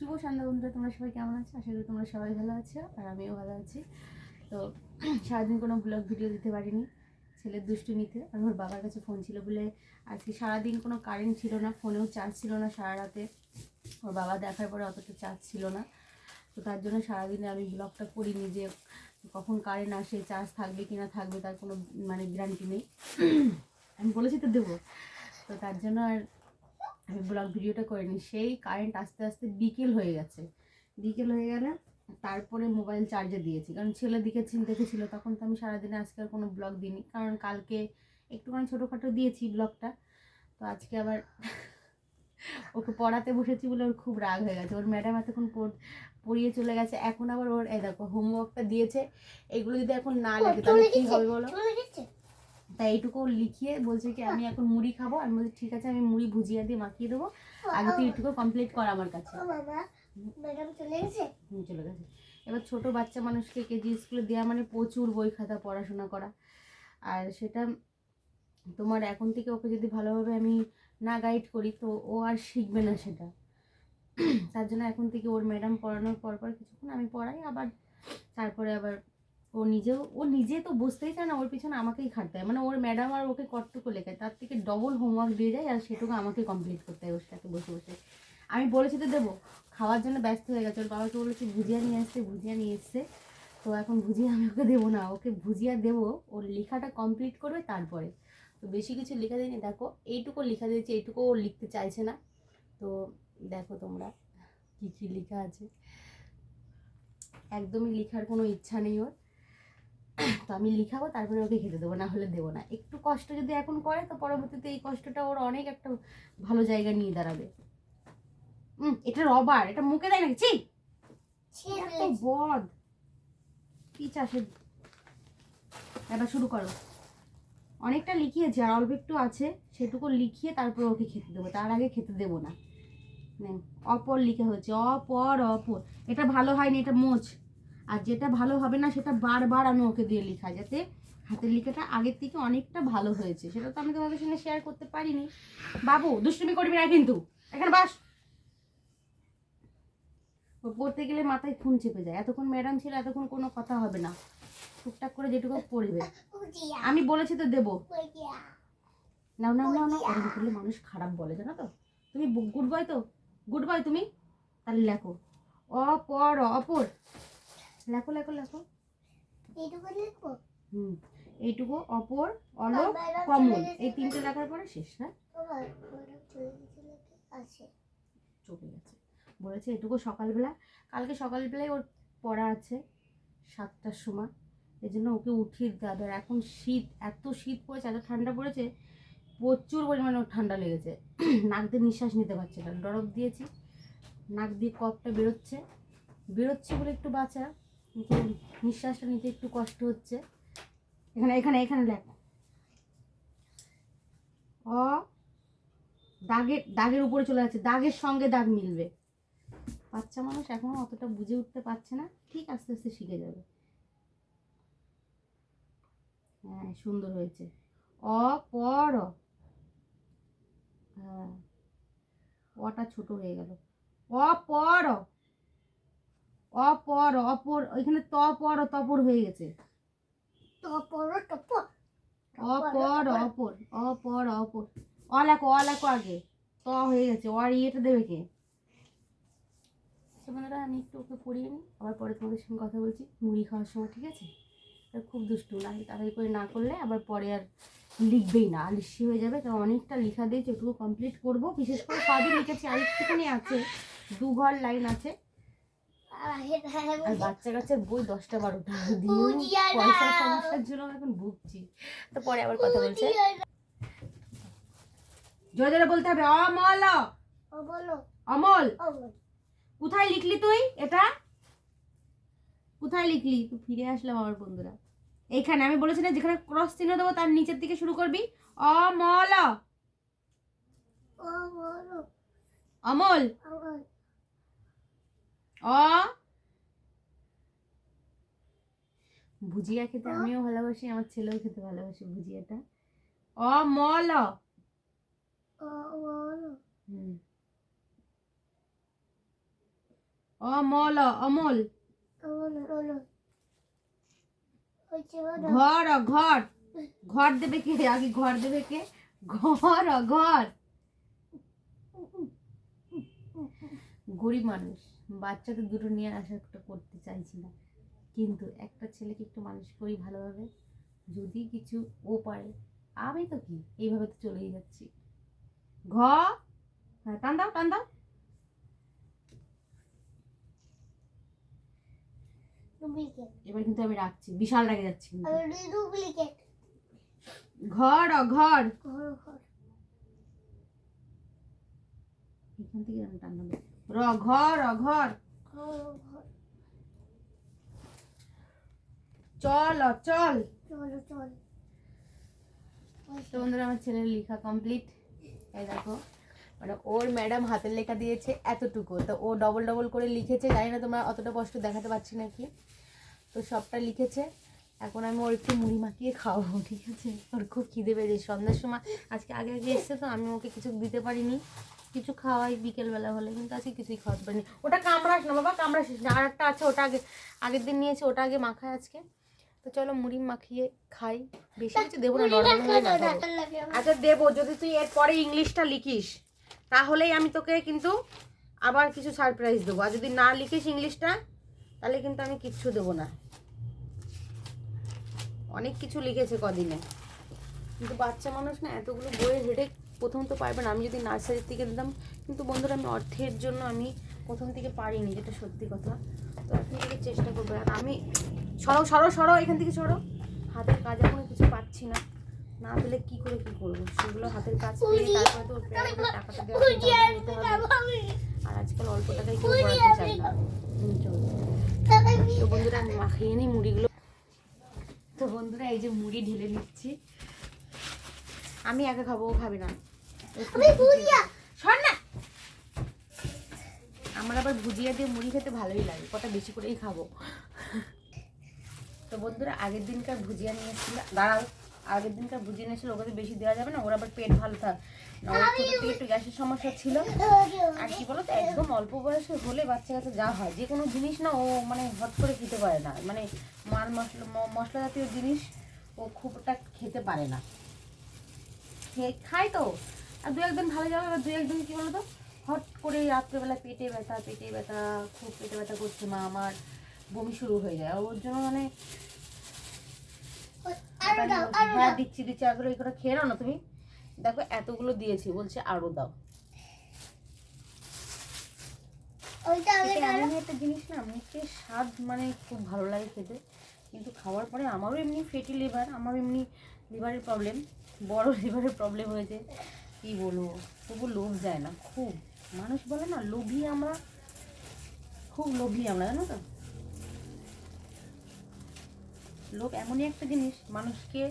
শুভ সন্ধ্যা বন্ধুরা, তোমরা সবাই কেমন আছো? আশা করি তোমরা সবাই ভালো আছো আর আমিও ভালো আছি। তো সারাদিন কোনো ব্লগ ভিডিও দিতে পারিনি ছেলের দুষ্টুমিতে। আর ওর বাবার কাছে ফোন ছিল বলে আজকে সারাদিন কোনো কারেন্ট ছিল না, ফোনেও চার্জ ছিল না সারা রাতে। ওর বাবা দেখার পরে অতটা চার্জ ছিল না, তো তার জন্য সারাদিনে আমি ব্লগটা করিনি যে কখন কারেন্ট আসে, চার্জ থাকবে কি না থাকবে তার কোনো গ্যারান্টি নেই। আমি বলেছি তো দেবো, তো তার জন্য আর আমি ব্লগ ভিডিওটা করিনি। সেই কারেন্ট আস্তে আস্তে বিকেল হয়ে গেছে। বিকেল হয়ে গেলে তারপরে মোবাইল চার্জে দিয়েছি, কারণ ছেলের দিকে দেখেছিল। তখন তো আমি সারাদিনে আজকে আর কোনো ব্লগ দিইনি, কারণ কালকে একটুখানি ছোটোখাটো দিয়েছি ব্লগটা। তো আজকে আবার ওকে পড়াতে বসেছি বলে ওর খুব রাগ হয়ে গেছে। ওর ম্যাডাম এতক্ষণ পড়িয়ে চলে গেছে, এখন আবার ওর দেখো হোমওয়ার্কটা দিয়েছে। এগুলো যদি এখন না লাগে তাহলে কী হবে বলো? তাই এইটুকু লিখিয়ে বলছে কি আমি এখন মুড়ি খাবো। আমি বলছি ঠিক আছে, আমি মুড়ি ভুজিয়া দিয়ে মাখিয়ে দেবো, আগে তুই এইটুকু কমপ্লিট কর আমার কাছে। চলে গেছে। এবার ছোট বাচ্চা মানুষকে কেজি স্কুলে দেওয়া মানে প্রচুর বই খাতা পড়াশোনা করা, আর সেটা তোমার এখন থেকে ওকে যদি ভালোভাবে আমি না গাইড করি তো ও আর শিখবে না সেটা। তার জন্য এখন থেকে ওর ম্যাডাম পড়ানোর পর কিছুক্ষণ আমি পড়াই, আবার তারপরে আবার ও নিজে তো বুঝতেই চায় না, ওর পিছনে আমাকেই খাটতে হয়। মানে ওর ম্যাডাম আর ওকে কতটুকু লেখায় তার থেকে ডবল হোমওয়ার্ক দিয়ে যায়, আর সেটুকু আমাকে কমপ্লিট করতে হয় ওর সাথে বসে বসে। আমি বলেছি তো দেবো, খাওয়ার জন্য ব্যস্ত হয়ে গেছে। ওর বাবাকে বলেছি ভুজিয়া নিয়ে এসছে। তো এখন ভুজিয়া আমি ওকে দেবো না, ওকে ভুজিয়া দেবো ওর লেখাটা কমপ্লিট করবে তারপরে। তো বেশি কিছু লেখা দিইনি, দেখো এইটুকু লেখা দিয়েছি, এইটুকু ও লিখতে চাইছে না। তো দেখো তোমরা কী কী লেখা আছে, একদমই লেখার কোনো ইচ্ছা নেই ওর। তো আমি লিখাবো, তারপরে ওকে খেতে দেবো, না হলে দেবো না। একটু কষ্ট যদি এখন করে তো পরবর্তীতে এই কষ্টটা ওর অনেক একটা ভালো জায়গা নিয়ে দাঁড়াবে। এটা রবার, এটা মুখে দেয় নাকি? বদ কি চাষে। এবার শুরু করো। অনেকটা লিখিয়েছি আর অল্প একটু আছে, সেটুকু লিখিয়ে তারপর ওকে খেতে দেবো, তার আগে খেতে দেবো না। অপর লিখে হচ্ছে অপর। এটা ভালো হয়নি, এটা মোচ। আর যেটা ভালো হবে না সেটা বারবার আমি ওকে দিয়ে লিখাই, যাতে হাতের লেখাটা আগের থেকে অনেকটা ভালো হয়েছে। সেটা তো আমি তোমাদের সঙ্গে শেয়ার করতে পারিনি। বাবু দুষ্টুমি করবি না কিন্তু, এখানে বাস। ও পড়তে গেলে মাথায় খুন চেপে যায়। এতক্ষণ ম্যাডাম ছিল, এতক্ষণ কোনো কথা হবে না, টুকটাক করে যেটুকু পড়বে। আমি বলেছি তো দেবো। নাও নাও নাও নাও, এরকম করলে মানুষ খারাপ বলে, জানো তো। তুমি গুড বয় তো, গুড বয় তুমি। তাহলে লেখো অপর অপর, লেখো লেখো লেখো। এইটুকু লিখবো। এইটুকু অপর অলক কমল, এই তিনটে লেখার পরে শেষ। হ্যাঁ চলে গেছে। বলেছে এটুকু সকালবেলা, কালকে সকালবেলায় ওর পড়া আছে 7টার সময়, এই জন্য ওকে উঠিয়ে দিতে হবে। আর এখন শীত, এত শীত পড়েছে, এত ঠান্ডা পড়েছে, প্রচুর পরিমাণে ওর ঠান্ডা লেগেছে। নাক দিয়ে নিঃশ্বাস নিতে পারছে না, ড্রপ দিয়েছি, নাক দিয়ে কফটা বেরোচ্ছে বলে একটু বাঁচা, কিন্তু নিঃশ্বাসটা নিতে একটু কষ্ট হচ্ছে। এখানে এখানে এখানে লেখ অ, দাগের উপরে চলে যাচ্ছে, দাগের সঙ্গে দাগ মিলবে। বাচ্চা মানুষ এখনো অতটা বুঝে উঠতে পারছে না, ঠিক আস্তে আস্তে শিখে যাবে। হ্যাঁ সুন্দর হয়েছে। অপর, হ্যাঁ অটা ছোট হয়ে গেল। অপর অপর অপর, ওইখানে তপর তপর হয়ে গেছে। অপর অপর অপর অপর, অ লেখো আগে, ত হয়ে গেছে। আর ইয়েটা দেবে কে? বন্ধুরা আমি একটু ওকে পড়িয়ে নিই, আবার পরে তোমাদের সঙ্গে কথা বলছি মুড়ি খাওয়ার সময়, ঠিক আছে? খুব দুষ্টু, না তাড়াতাড়ি করে না করলে আবার পরে আর লিখবেই না, আলসি হয়ে যাবে। তো অনেকটা লেখা দিয়েছি, ওটুকু কমপ্লিট করবো। বিশেষ করে সবই লিখেছি, আর একটুখানি আছে, 2 ঘর লাইন আছে। আর বাচ্চা কাচ্চার বই 10টা 12টা দিয়ে পয়সার সমস্যার জন্য এখন ভুগছি। তো পরে আবার কথা বলছে, জোরে জোরে বলতে হবে। অমল অমল, কোথায় লিখলি তুই? এটা কোথায় লিখলি? তুই ফিরে আসলাম আমার বন্ধুরা। এইখানে আমি বলেছি না, যেখানে ক্রস চিহ্ন দেবো তার নিচের দিকে শুরু করবি। অমল অমল অ। ভুজিয়া খেতে আমিও ভালোবাসি, আমার ছেলেও খেতে ভালোবাসে ভুজিয়াটা। অমল অমল অমল। ঘর ঘর ঘর দেবে কে আগে? ঘর দেবে কে? ঘর ঘর। গরিব মানুষ, বাচ্চাদের দুটো নিয়ে আসা একটা করতে চাইছি না, কিন্তু একটা ছেলেকে একটু মানুষ করি ভালোভাবে, যদি কিছু ও পারে। আমি তো কি এইভাবে তো চলেই যাচ্ছি। হ্যাঁ, টান দাও টান দাও। এবার কিন্তু আমি রাখছি, বিশাল রেগে যাচ্ছি। ঘর ঘর এখান থেকে আমি টান দাও। ঘর ঘর। চল চল। তো বন্ধুরা আমার ছেলের লেখা কমপ্লিট। এই দেখো, মানে ওর ম্যাডাম হাতের লেখা দিয়েছে এতটুকু, তো ও ডবল ডবল করে লিখেছে। জানি না তোমরা অতটা কষ্ট দেখাতে পারছি নাকি, তো সবটা লিখেছে। এখন আমি ওর একটু মুড়ি মাখিয়ে খাওয়াবো, ঠিক আছে? ওর খুব খিদে পেয়েছে সন্ধ্যার সময়, আজকে আগে আগে এসছে তো আমি ওকে কিছু দিতে পারিনি, কিছু খাওয়াই বিকেলবেলা হলে, কিন্তু আজকে কিছুই খাওয়াতে পারিনি। ওটা কামড়াস না বাবা, কামড়াসিস না। আর একটা আছে, ওটা আগের দিন নিয়েছে, ওটা আগে মাখায় আজকে। তো চলো মুড়ি মাখিয়ে খাই, বেশি কিছু দেবো না, আচ্ছা দেবো যদি তুই এরপরে ইংলিশটা লিখিস, তাহলেই আমি তোকে কিন্তু আবার কিছু সারপ্রাইজ দেবো। আর যদি না লিখিস ইংলিশটা, তাহলে কিন্তু আমি কিচ্ছু দেবো না। অনেক কিছু লিখেছে কদিনে, কিন্তু বাচ্চা মানুষ না, এতগুলো বইয়ের হেডেক প্রথম তো পারবে না। আমি যদি নার্সারির থেকে দিতাম, কিন্তু বন্ধুরা আমি অর্থের জন্য আমি প্রথম থেকে পারিনি, যেটা সত্যি কথা। তো এখন থেকে চেষ্টা করবো। আর আমি সরো সরো সরো, এখান থেকে সরো। হাতের কাজ এখন কিছু পাচ্ছি না, না পেলে কি করে কি করবো, সেগুলো হাতের কাজ পেয়ে তারপরে তো টাকাটা দিতে হবে। আর আজকাল অল্প টাকায় কেউ পড়াতে চায় না। তো বন্ধুরা আমি মাখিয়ে নিই মুড়িগুলো। তো বন্ধুরা এই যে মুড়ি ঢেলে নিচ্ছি, আমি একা খাবো, ও খাবে না। শোন না, আমার আবার ভুজিয়া দিয়ে মুড়ি খেতে ভালোই লাগে, কটা বেশি করেই খাবো। তো বন্ধুরা আগের দিনকার ভুজিয়া নিয়ে এসেছিল, দাঁড়াও, আগের দিনকার ভুজিয়া নিয়েছিল, ওকে তো বেশি দেওয়া যাবে না, ওর আবার পেট ভালো থাক না। ওর ছোটো থেকে একটু গ্যাসের সমস্যা ছিল। আর কি বলো তো, একদম অল্প বয়সে হলে বাচ্চা কাছে যা হয়, যে কোনো জিনিস না ও মানে হট করে খেতে পারে না, মানে মাল মশলা জাতীয় জিনিস ও খুবটা খেতে পারে না। খায় তো, আর দু একদিন ভালো যাবে, এবার দু একদিন কী বলো তো, হট করে রাত্রেবেলা পেটে ব্যথা, খুব পেটে ব্যথা করছে মা আমার, বমি শুরু হয়ে যায়। ওর জন্য মানে হ্যাঁ দিচ্ছি আগ্রহ করে খেয়ে নাও না তুমি। দেখো এতগুলো দিয়েছি, বলছে আরো দাও। এমন একটা জিনিস না, মুখের স্বাদ মানে খুব ভালো লাগে খেতে, কিন্তু খাওয়ার পরে আমারও এমনি ফ্যাটি লিভার, আমারও এমনি লিভারের প্রবলেম, বড় লিভারের প্রবলেম হয়েছে, কি বলবো। তবু লোভ যায় না, খুব মানুষ বলে না লোভী, আমরা খুব লোভী আমরা, জানো তো। লোভ এমনই একটা জিনিস, মানুষকে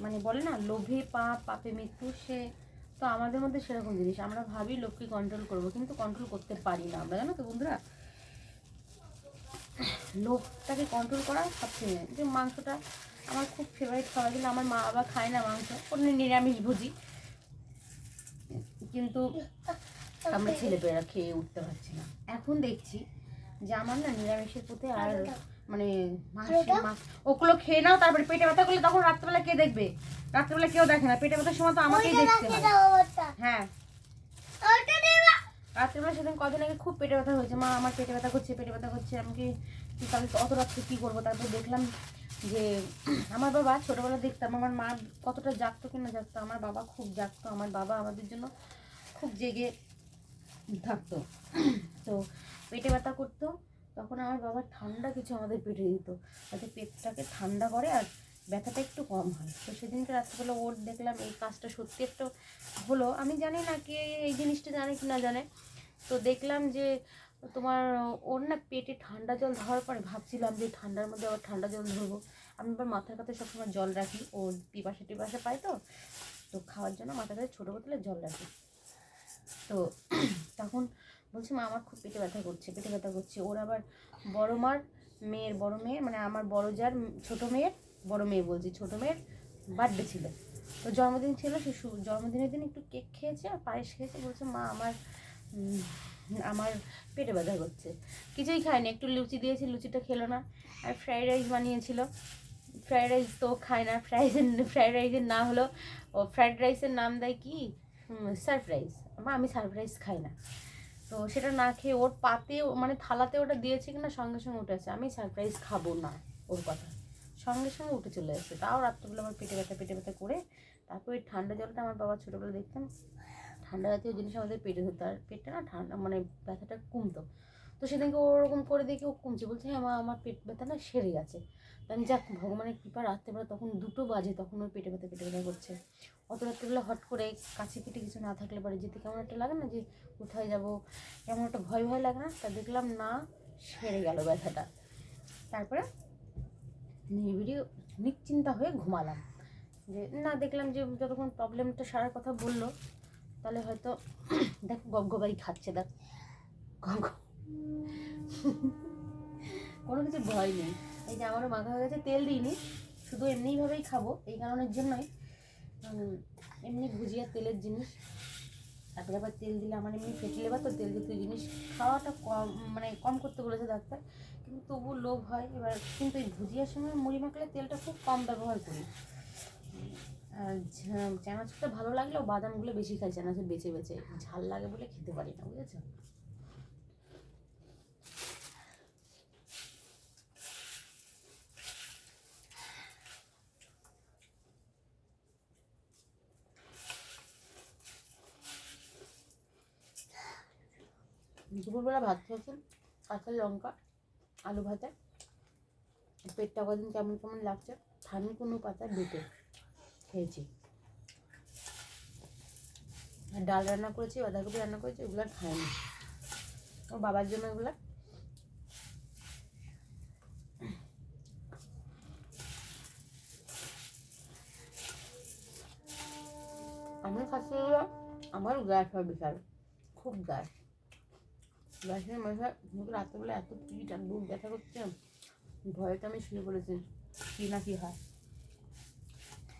মানে বলে না লোভে পাপে মৃত্যু, সে তো আমাদের মধ্যে সেরকম জিনিস। আমরা ভাবি লোভকে কন্ট্রোল করব, কিন্তু কন্ট্রোল করতে পারি না আমরা, জানো তো বন্ধুরা। লোভটাকে কন্ট্রোল করা সবচেয়ে, যে মাংসটা আমার খুব ফেভারিট খাবার, কিন্তু আমার মা বাবা খায় না মাংস, কোনো নিরামিষ ভুজি, কিন্তু আমরা ছেলেপেলেরা খেয়ে উঠতে পারছি না। এখন দেখছি যে আমার না নিরামিষের প্রতি আর মানে ওগুলো খেয়ে নাও, তারপরে পেটে ব্যথা করলে তখন রাত্রেবেলা কে দেখবে? রাত্রেবেলা কেউ দেখে না, পেটে ব্যথার সময় তো আমাকেই দেখতে হয়। হ্যাঁ রাত্রেবেলা সেদিন কদিন আগে খুব পেটে ব্যথা হয়েছে, মা আমার পেটে ব্যথা করছে, আমি কি তাহলে অত রাত্রে কী করবো? তারপর দেখলাম যে আমার বাবা, ছোটোবেলা দেখতাম আমার মা কতটা জাগতো কিনা জাগতো, আমার বাবা খুব জাগতো, আমার বাবা আমাদের জন্য খুব জেগে থাকতো। তো পেটে ব্যথা করতো, তখন আমার বাবা ঠান্ডা কিছু আমাদের পেটে দিত, যাতে পেটটাকে ঠান্ডা করে আর ব্যথাটা একটু কম হয়। তো সেদিনকে রাত্রিবেলা ওর দেখলাম এই কাজটা সত্যি একটু হলো, আমি জানি না কে এই জিনিসটা জানে কি না জানে। তো দেখলাম যে তোমার ওর না পেটে ঠান্ডা জল ধরার পরে ভাবছিলাম যে ঠান্ডার মধ্যে আবার ঠান্ডা জল ধরবো। আমি আবার মাথার কাছে সবসময় জল রাখি, ওর পিপাসা পায় তো, তো খাওয়ার জন্য মাথার কাছে ছোটো বোতলে জল রাখি। তো তখন বলছি মা আমার খুব পেটে ব্যথা করছে। ওর আবার বড় মেয়ের মানে আমার বড় যার ছোটো মেয়ের বার্থডে ছিল, তো জন্মদিন ছিল। সে জন্মদিনের দিন একটু কেক খেয়েছে আর পায়েস খেয়েছে, বলছে মা আমার আমার পেটে ব্যথা করছে, কিছুই খায়নি। একটু লুচি দিয়েছি, লুচিটা খেলো না। আর ফ্রাইড রাইস বানিয়েছিল, ফ্রাইড রাইস তো খায় না। ফ্রাইড রাইসের নাম হলো, ও ফ্রাইড রাইসের নাম দেয় কি সারপ্রাইজ। আমি সারপ্রাইজ খাই না, তো সেটা না খেয়ে ওর পাতে মানে থালাতে ওটা দিয়েছে কিনা সঙ্গে সঙ্গে উঠে আসে, আমি সারপ্রাইজ খাবো না ওর কথা, সঙ্গে সঙ্গে উঠে চলে আসে। তাও রাত্রেবেলা আমার পেটে ব্যথা করে। তারপর ওই ঠান্ডা জলটা আমার বাবা ছোটোবেলা দেখতাম ঠান্ডা জাতীয় জিনিস আমাদের পেটে ধরতো, আর পেটটা না ঠান্ডা মানে ব্যথাটা কমতো। তো সেদিনকে ওরকম করে দেখে ও কমছে, বলছে হ্যাঁ আমার পেট ব্যথা না সেরে গেছে। তো আমি যাক ভগবানের কৃপা, রাত্রেবেলা তখন 2টো বাজে, তখন ওর পেটে ব্যথা করছে। অত রাত্রেবেলা হট করে কাছে পিঠে কিছু না থাকলে পরে যেতে কেমন একটা লাগে না, যে কোথায় যাবো, কেমন একটা ভয় ভয় লাগে না। তা দেখলাম না, সেরে গেল ব্যথাটা। তারপরে নিবিড়ি নিশ্চিন্তা হয়ে ঘুমালাম, যে না দেখলাম যে যতক্ষণ প্রবলেমটা সারার কথা বললো, তাহলে হয়তো দেখ গবাই খাচ্ছে, দেখ কোনো কিছু ভয় নেই। এই যে আমারও মাখা হয়ে গেছে, তেল দিইনি, শুধু এমনিভাবেই খাবো এই কারণের জন্যই, এমনি ভুজিয়া তেলের জিনিস। তারপরে আবার তেল দিলে আমার এমনি ফেটে লেবার, তো তেল জাতীয় জিনিস খাওয়াটা কম মানে কম করতে বলেছে ডাক্তার, কিন্তু তবু লোভ হয় এবার। কিন্তু এই ভুজিয়ার সময় মুড়ি মাখলে তেলটা খুব কম ব্যবহার করি। আর চানাচুরটা ভালো লাগলেও বাদামগুলো বেশি খাই, চানাচুর বেছে বেছে, ঝাল লাগে বলে খেতে পারি না, বুঝেছো। দুপুরবেলা ভাত খেয়েছি, কাঁচা লঙ্কা আলু ভাজা। পেটটা কদিন কেমন কেমন লাগছে, থানকুনি পাতা বেটে খেয়েছি। আর ডাল রান্না করেছি, বাঁধাকপি রান্না করেছি, ওগুলো খাইনি। ওর বাবার জন্য এগুলো। আমি খাচ্ছি, আমার গ্যাস হয় বিশাল, খুব গ্যাসের মশা। রাত্রেবেলা এত পিঠ আর বুক ব্যথা করছে, ভয়টা আমি শুয়ে পড়েছি, কি না কি হয়।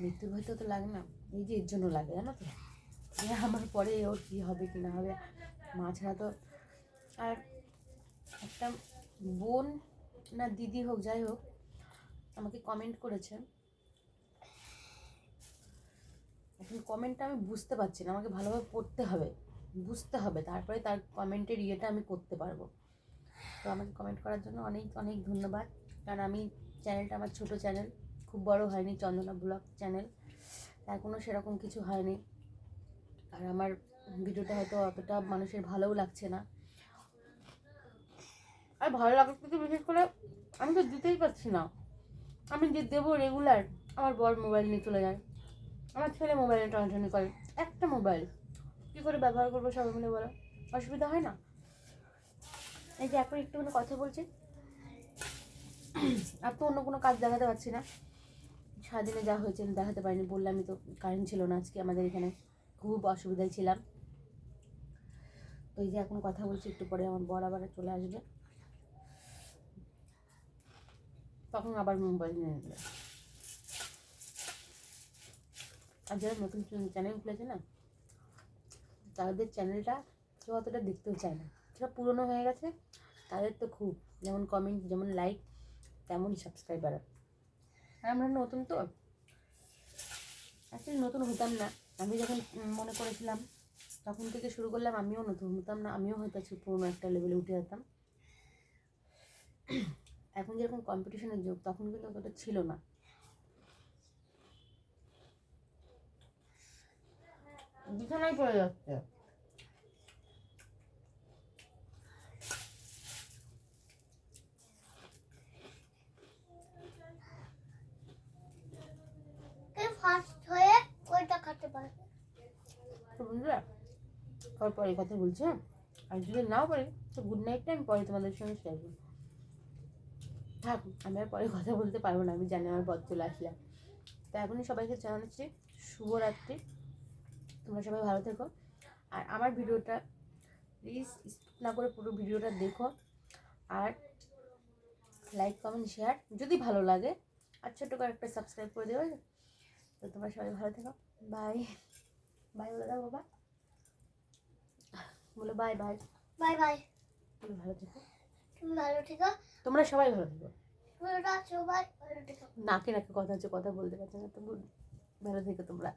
মৃত্যুর ভয় তো লাগে না, এই যে এর জন্য লাগে, জানো তো, আমার পরে ওর কী হবে কি না হবে। মা ছাড়া তো। আর একটা বোন না দিদি হোক, যাই হোক, আমাকে কমেন্ট করেছে। এখন কমেন্টটা আমি বুঝতে পারছি না, আমাকে ভালোভাবে পড়তে হবে, বুঝতে হবে, তারপরে তার কমেন্টের ইয়েটা আমি করতে পারবো। তো আমাকে কমেন্ট করার জন্য অনেক অনেক ধন্যবাদ। কারণ আমি চ্যানেলটা আমার ছোট চ্যানেল, খুব বড় হয়নি, চন্দনা ব্লগ চ্যানেল, এখনও সেরকম কিছু হয়নি। আর আমার ভিডিওটা হয়তো অতটা মানুষের ভালোও লাগছে না। আর ভালো লাগার থেকে বিশেষ করে আমি তো দিতেই পারছি না। আমি যে দেবো রেগুলার, আমার বর মোবাইল নিয়ে চলে যায়, আমার ছেলে মোবাইলে টানাটানি করে। একটা মোবাইল কী করে ব্যবহার করবো সবাই মিলে বলো, অসুবিধা হয় না? এই যে এখন একটুখানি কথা বলছি, আর তো অন্য কোনো কাজ দেখাতে পারছি না। সারাদিনে যা হয়েছে দেখাতে পারিনি, বললামই তো, কারেন্ট ছিল না আজকে আমাদের এখানে, খুব অসুবিধায় ছিলাম। তো এই যে এখন কথা বলছি, একটু পরে আমার বর আবার চলে আসবে, তখন আবার মোবাইল নিয়ে নেবে। আর যারা নতুন চ্যানেল খুলেছে না, তাদের চ্যানেলটা কেউ অতটা দেখতেও চায় না, যারা পুরনো হয়ে গেছে তাদের তো খুব, যেমন কমেন্ট, যেমন লাইক, তেমনই সাবস্ক্রাইবার। আর আমরা নতুন তো, অ্যাকচুয়ালি নতুন হতাম না। আমি যখন মনে করেছিলাম তখন থেকে শুরু করলাম, আমিও নতুন হতাম না, আমিও হয়তো পুরোনো একটা লেভেলে উঠে যেতাম। এখন যেরকম কম্পিটিশনের যুগ, তখন কিন্তু অতটা ছিল না। বিছানায় পড়ে যাচ্ছে। ফার্স্ট হয়ে ওইটা খেতে পারবে তো, বুঝলে? পরে কথা বলছি, হ্যাঁ। আর যদি নাও পারি তো গুড নাইটটা আমি পরে তোমাদের সঙ্গে শেয়ার করবো। থাক, আমি আর পরে কথা বলতে পারবো না, আমি জানি আমার বর চলে আসলে। তো এখনই সবাইকে জানাচ্ছি শুভরাত্রি, তোমরা সবাই ভালো থেকো। আর আমার ভিডিওটা প্লিজ স্কিপ না করে পুরো ভিডিওটা দেখো, আর লাইক কমেন্ট শেয়ার যদি ভালো লাগে, আর ছোটো করে একটা সাবস্ক্রাইব করে দেবে। তো তোমরা সবাই ভালো থেকো, বাই বাই বলে দাও বাবা, বলো বাই বাই। Bye bye. ভালো থেকো। তুমি ভালো থেকো। তোমরা সবাই ভালো থেকো। তোমরা সবাই ভালো থেকো। নাকে নাকে কথা হচ্ছে, কথা বলতে পারছে না তো। ভালো থেকো তোমরা।